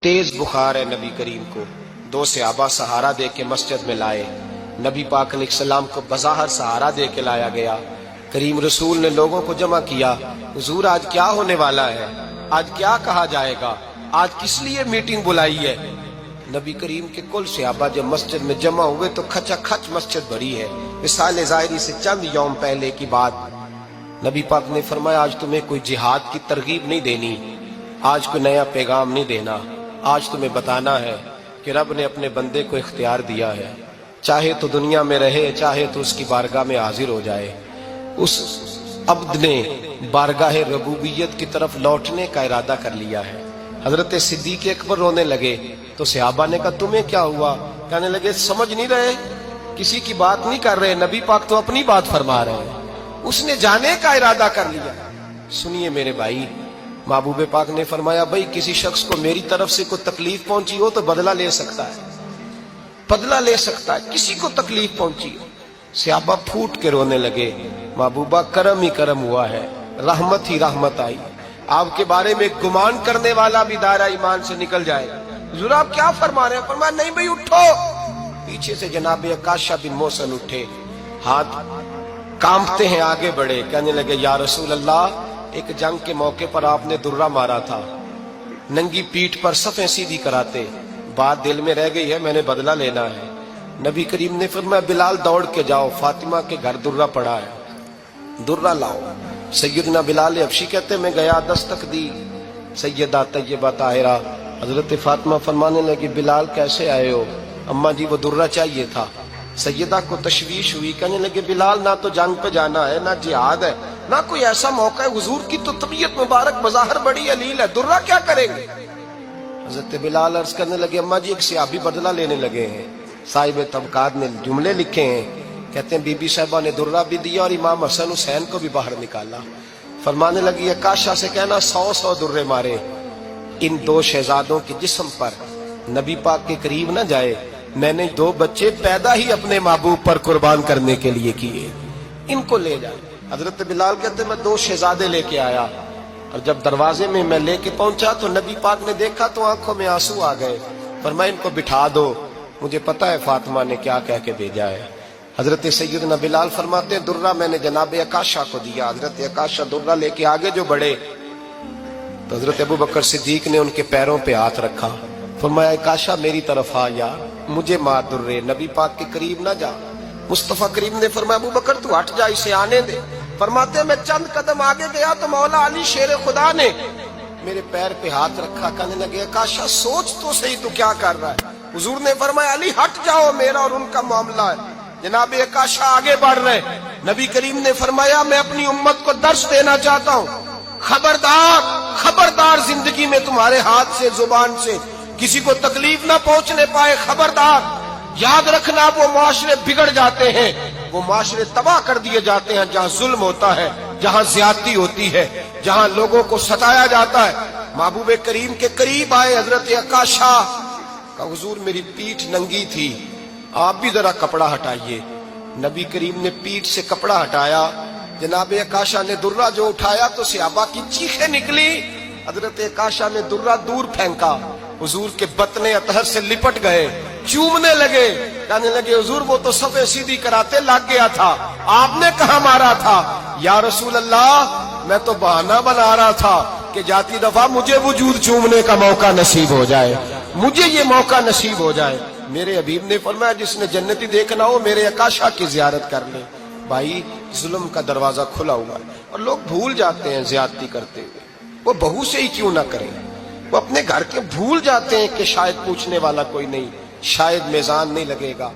तेज बुखार है नबी करीम को। दो सहाबा सहारा दे के मस्जिद में लाए। नबी पाक अलैहिस्सलाम को बज़ाहिर सहारा दे के लाया गया। करीम रसूल ने लोगों को जमा किया, हुजूर आज क्या होने वाला है, आज क्या कहा जाएगा, आज किस लिए मीटिंग बुलाई है। नबी करीम के कुल सहाबा जब मस्जिद में जमा हुए तो खचाखच मस्जिद भरी है। विसाल ज़ाहिरी से चंद यौम पहले की बात। नबी पाक ने फरमाया आज तुम्हें कोई जिहाद की तरगीब नहीं देनी, आज कोई नया पैगाम नहीं देना, आज तुम्हें बताना है कि रब ने अपने बंदे को इख्तियार दिया है, चाहे तो दुनिया में रहे चाहे तो उसकी बारगाह में हाजिर हो जाए। उस अब्द ने बारगाह रबूबियत की तरफ लौटने का इरादा कर लिया है। हजरत सिद्दीक अकबर रोने लगे तो सहाबा ने कहा तुम्हें क्या हुआ। कहने लगे समझ नहीं रहे, किसी की बात नहीं कर रहे, नबी पाक तो अपनी बात फरमा रहे हैं। उसने जाने का इरादा कर लिया। सुनिए मेरे भाई, महबूब पाक ने फरमाया भाई किसी शख्स को मेरी तरफ से कोई तकलीफ पहुंची हो तो बदला ले सकता है, बदला ले सकता है, किसी को तकलीफ पहुंची हो। सहाबा फूट के रोने लगे, महबूबा करम ही करम हुआ है, रहमत ही रहमत आई, आपके बारे में गुमान करने वाला भी दायरा ईमान से निकल जाएगा। हुजूर आप क्या फरमा रहे हैं। फरमाया नहीं भाई उठो। पीछे से जनाब अकाशा बिन मोहसिन उठे, हाथ कांपते हैं, आगे बढ़े, कहने लगे या रसूल अल्लाह एक जंग के मौके पर आपने दुर्रा मारा था, नंगी पीठ पर सफ़ें सीधी कराते, बात दिल में रह गई है, मैंने बदला लेना है। नबी करीम ने फरमाया बिलाल दौड़ के जाओ, फातिमा के घर दुर्रा पड़ा है, दुर्रा लाओ। सैयदना बिलाल हबशी कहते मैं गया, दस्तक दी, सैयदा तैयबा ताहिरा हजरत फातिमा फरमाने लगी बिलाल कैसे आए हो। अम्मा जी वो दुर्रा चाहिए था। सैयदा को तशवीश हुई, कहने लगे बिलाल ना तो जंग पे जाना है, ना जिहाद है, ना कोई ऐसा मौका है, हुजूर की तो तबीयत मुबारक बज़ाहिर बड़ी अलील है, दुर्रा क्या करेंगे। हजरत बिलाल अर्ज करने लगे अम्मा जी एक सहाबी बदला लेने लगे हैं, साहिब तबकात ने जुमले लिखे हैं, कहते हैं बीबी साहिबा ने दुर्रा भी दिया और इमाम हसन हुसैन को भी बाहर निकाला। फरमाने लगी अकाशा से कहना 100 दुर्रे मारे, इन दो शहजादों के जिस्म पर नबी पाक के करीब न जाए, मैंने 2 बच्चे पैदा ही अपने महबूब पर कुर्बान करने के लिए किए, इनको ले जाए। हजरत बिलाल कहते मैं 2 शहजादे लेके आया और जब दरवाजे में मैं लेके पहुंचा तो नबी पाक ने देखा तो आंखों में आंसू आ गए। पर मैं इनको बिठा दो, मुझे पता है फातिमा ने क्या कह के भेजा है। हजरत सैयदना बिलाल फरमाते दुर्रा मैंने जनाब अकाशा को दिया। हजरत अकाशा दुर्रा लेके आगे जो बढ़े तो हजरत अबू बकर सिद्दीक ने उनके पैरों पे हाथ रखा, फरमाया अकाशा मेरी तरफ आ यार, मुझे मार दुर्रे, नबी पाक के करीब ना जा। मुस्तफा करीम ने फरमाया अबू बकर तू हट जा, इसे आने दे। फरमाते मैं चंद कदम आगे गया तो मौला अली शेर खुदा ने मेरे पैर पे हाथ रखा, कहने लगे अकाशा सोच तो सही तू क्या कर रहा है। हुजूर ने फरमाया अली हट जाओ, मेरा और उनका मामला है। जनाब अकाशा आगे बढ़ रहे, नबी करीम ने फरमाया मैं अपनी उम्मत को दर्श देना चाहता हूँ, खबरदार खबरदार जिंदगी में तुम्हारे हाथ से जुबान से किसी को तकलीफ ना पहुंचने पाए, खबरदार। याद रखना वो माशरे बिगड़ जाते हैं, वो माशरे तबाह कर दिए जाते हैं जहां जुल्म होता है, जहां ज्यादती होती है, जहां लोगों को सताया जाता है। महबूब करीम के करीब आए हजरत अकाशा का, हुजूर मेरी पीठ नंगी थी, आप भी जरा कपड़ा हटाइए। नबी करीम ने पीठ से कपड़ा हटाया, जनाब अकाशा ने दुर्रा जो उठाया तो सहाबा की चीखें निकली। हजरत अकाशा ने दुर्रा दूर फेंका, हुजूर के बतने अतहर से लिपट गए, चूमने लगे, कहने लगे हुजूर वो तो सफ़े सीधी कराते लग गया था, आपने कहा मारा था। या रसूल अल्लाह मैं तो बहाना बना रहा था कि जाती दफा मुझे वजूद चूमने का मौका नसीब हो जाए, मुझे ये मौका नसीब हो जाए। मेरे हबीब ने फरमाया जिसने जन्नती देखना हो मेरे अकाशा की जियारत कर ले। भाई जुल्म का दरवाजा खुला हुआ है और लोग भूल जाते हैं ज्यादती करते हुए, वो बहू से ही क्यों ना करें, वो अपने घर के भूल जाते हैं कि शायद पूछने वाला कोई नहीं, शायद मेजान नहीं लगेगा।